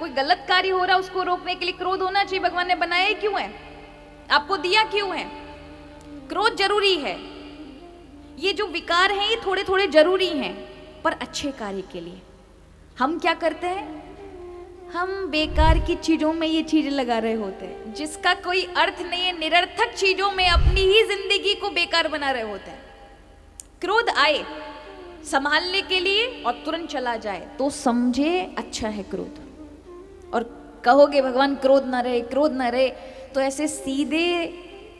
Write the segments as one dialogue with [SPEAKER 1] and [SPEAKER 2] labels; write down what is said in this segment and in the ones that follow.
[SPEAKER 1] कोई गलत कार्य हो रहा है उसको रोकने के लिए क्रोध होना चाहिए। भगवान ने बनाया ही क्यों है, आपको दिया क्यों है? क्रोध जरूरी है। ये जो विकार हैं ये थोड़े थोड़े जरूरी हैं, पर अच्छे कार्य के लिए। हम क्या करते हैं, हम बेकार की चीजों में ये चीज लगा रहे होते हैं जिसका कोई अर्थ नहीं है, निरर्थक चीजों में अपनी ही जिंदगी को बेकार बना रहे होते हैं। क्रोध आए संभालने के लिए और तुरंत चला जाए तो समझे अच्छा है क्रोध। और कहोगे भगवान क्रोध ना रहे, क्रोध ना रहे, तो ऐसे सीधे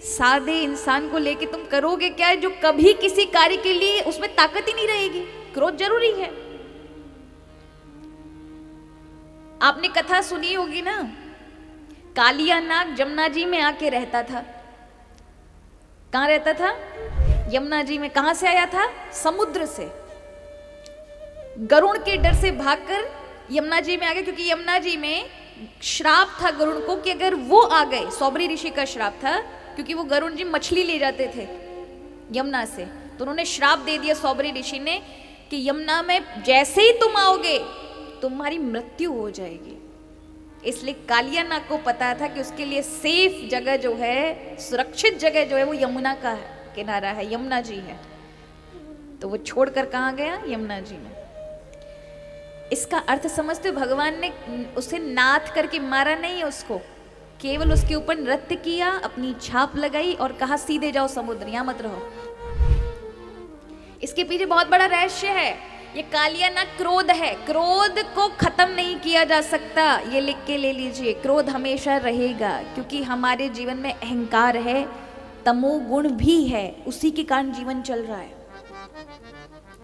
[SPEAKER 1] सादे इंसान को लेके तुम करोगे क्या जो कभी किसी कार्य के लिए उसमें ताकत ही नहीं रहेगी। क्रोध जरूरी है। आपने कथा सुनी होगी ना, कालिया नाग यमुना जी में आके रहता था। कहां रहता था? यमुना जी में। कहां से आया था? समुद्र से। गरुड़ के डर से भागकर यमुना जी में आ गया, क्योंकि यमुना जी में श्राप था गरुड़ को कि अगर वो आ गए, सौबरी ऋषि का श्राप था, क्योंकि वो गरुड़ जी मछली ले जाते थे यमुना से, तो उन्होंने श्राप दे दिया सौबरी ऋषि ने कि यमुना में जैसे ही तुम आओगे तुम्हारी मृत्यु हो जाएगी। इसलिए कालिया नाग को पता था कि उसके लिए सेफ जगह जो है, सुरक्षित जगह जो है वो यमुना का किनारा है, यमुना जी है। तो वो छोड़कर कहाँ गया? यमुना जी में। इसका अर्थ समझते हो? भगवान ने उसे नाथ करके मारा नहीं है उसको, केवल उसके ऊपर नृत्य किया, अपनी छाप लगाई और कहा सीधे जाओ समुद्र, यहां मत रहो। इसके पीछे बहुत बड़ा रहस्य है। ये कालिया नाग क्रोध है, क्रोध को खत्म नहीं किया जा सकता। ये लिख के ले लीजिए, क्रोध हमेशा रहेगा, क्योंकि हमारे जीवन में अहंकार है, तमोगुण भी है, उसी के कारण जीवन चल रहा है।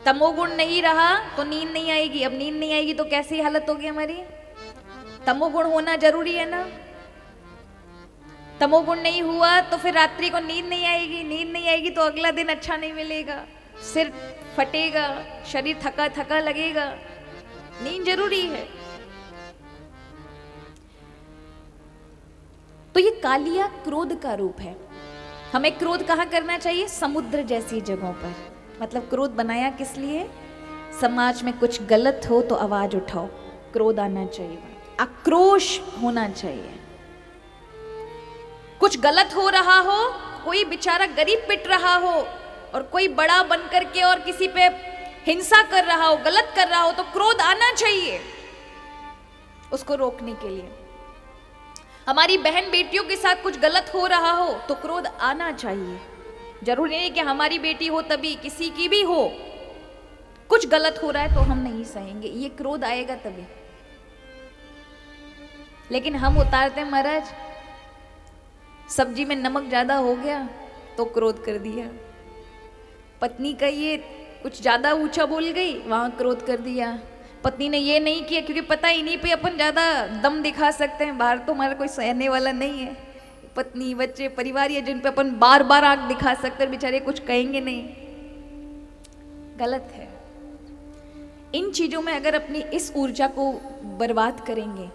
[SPEAKER 1] तमोगुण नहीं रहा तो नींद नहीं आएगी। अब नींद नहीं आएगी तो कैसी हालत होगी हमारी? तमोगुण होना जरूरी है ना। तमोगुण नहीं हुआ तो फिर रात्रि को नींद नहीं आएगी, नींद नहीं आएगी तो अगला दिन अच्छा नहीं मिलेगा, सिर फटेगा, शरीर थका थका लगेगा। नींद जरूरी है। तो ये कालिया क्रोध का रूप है। हमें क्रोध कहाँ करना चाहिए? समुद्र जैसी जगहों पर। मतलब क्रोध बनाया किस लिए? समाज में कुछ गलत हो तो आवाज उठाओ, क्रोध आना चाहिए, आक्रोश होना चाहिए। कुछ गलत हो रहा हो, कोई बेचारा गरीब पिट रहा हो और कोई बड़ा बन करके और किसी पे हिंसा कर रहा हो, गलत कर रहा हो, तो क्रोध आना चाहिए उसको रोकने के लिए। हमारी बहन बेटियों के साथ कुछ गलत हो रहा हो तो क्रोध आना चाहिए। जरूरी नहीं कि हमारी बेटी हो तभी, किसी की भी हो, कुछ गलत हो रहा है तो हम नहीं सहेंगे, ये क्रोध आएगा तभी। लेकिन हम उतारते हैं, महाराज सब्जी में नमक ज्यादा हो गया तो क्रोध कर दिया, पत्नी का ये कुछ ज्यादा ऊंचा बोल गई, वहां क्रोध कर दिया। पत्नी ने ये नहीं किया क्योंकि पता ही नहीं पे अपन ज्यादा दम दिखा सकते हैं, बाहर तो हमारा कोई सहने वाला नहीं है। पत्नी, बच्चे, परिवार ये जिन पे अपन बार बार आंख दिखा सकते हैं, बेचारे कुछ कहेंगे नहीं। गलत है। इन चीजों में अगर अपनी इस ऊर्जा को बर्बाद करेंगे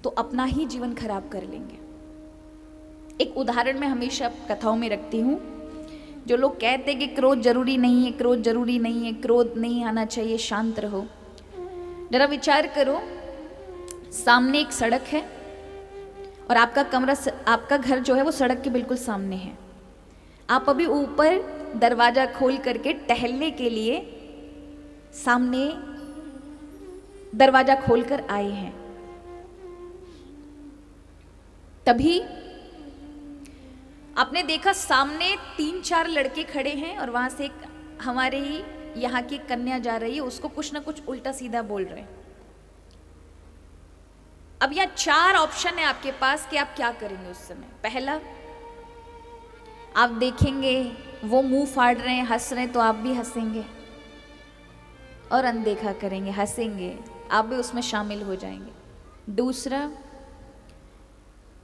[SPEAKER 1] तो अपना ही जीवन खराब कर लेंगे। एक उदाहरण मैं हमेशा कथाओं में रखती हूँ। जो लोग कहते हैं कि क्रोध जरूरी नहीं है, क्रोध जरूरी नहीं है, क्रोध नहीं आना चाहिए, शांत रहो, जरा विचार करो। सामने एक सड़क है और आपका घर जो है वो सड़क के बिल्कुल सामने है। आप अभी ऊपर दरवाजा खोल करके टहलने के लिए सामने दरवाजा खोलकर आए हैं। तभी आपने देखा सामने 3-4 लड़के खड़े हैं और वहां से एक हमारे ही यहाँ की कन्या जा रही है, उसको कुछ ना कुछ उल्टा सीधा बोल रहे हैं। अब यहाँ 4 ऑप्शन है आपके पास कि आप क्या करेंगे उस समय। पहला, आप देखेंगे वो मुंह फाड़ रहे हैं, हंस रहे हैं, तो आप भी हंसेंगे और अनदेखा करेंगे, हंसेंगे, आप भी उसमें शामिल हो जाएंगे। दूसरा,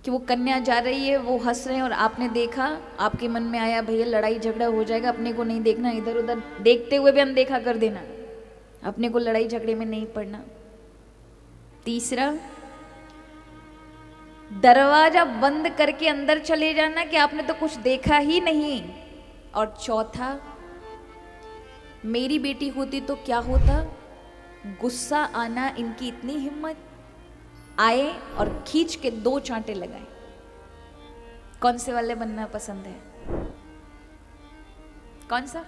[SPEAKER 1] कि वो कन्या जा रही है, वो हंस रहे हैं और आपने देखा, आपके मन में आया भैया लड़ाई झगड़ा हो जाएगा, अपने को नहीं देखना, इधर उधर देखते हुए भी अनदेखा कर देना, अपने को लड़ाई झगड़े में नहीं पड़ना। तीसरा, दरवाजा बंद करके अंदर चले जाना कि आपने तो कुछ देखा ही नहीं। और चौथा, मेरी बेटी होती तो क्या होता, गुस्सा आना, इनकी इतनी हिम्मत, आए और खींच के 2 चांटे लगाए। कौन से वाले बनना पसंद है? कौन सा?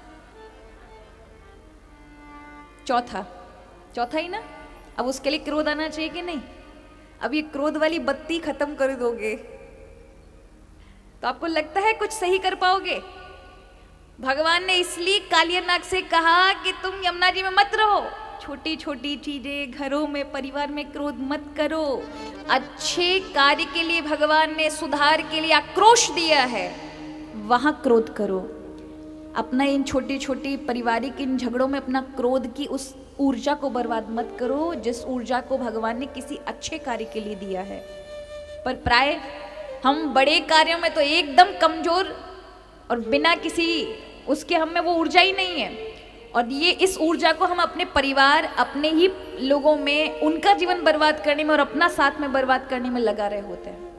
[SPEAKER 1] चौथा। चौथा ही ना? अब उसके लिए क्रोध आना चाहिए कि नहीं? अब ये क्रोध वाली बत्ती खत्म कर दोगे तो आपको लगता है कुछ सही कर पाओगे? भगवान ने इसलिए कालियानाग से कहा कि तुम यमुना जी में मत रहो, छोटी छोटी चीजें घरों में परिवार में क्रोध मत करो। अच्छे कार्य के लिए भगवान ने सुधार के लिए आक्रोश दिया है, वहां क्रोध करो। अपना इन छोटी छोटी पारिवारिक इन झगड़ों में अपना क्रोध की उस ऊर्जा को बर्बाद मत करो जिस ऊर्जा को भगवान ने किसी अच्छे कार्य के लिए दिया है। पर प्राय हम बड़े कार्यों में तो एकदम कमजोर और बिना किसी उसके हम में वो ऊर्जा ही नहीं है, और ये इस ऊर्जा को हम अपने परिवार अपने ही लोगों में उनका जीवन बर्बाद करने में और अपना साथ में बर्बाद करने में लगा रहे होते हैं।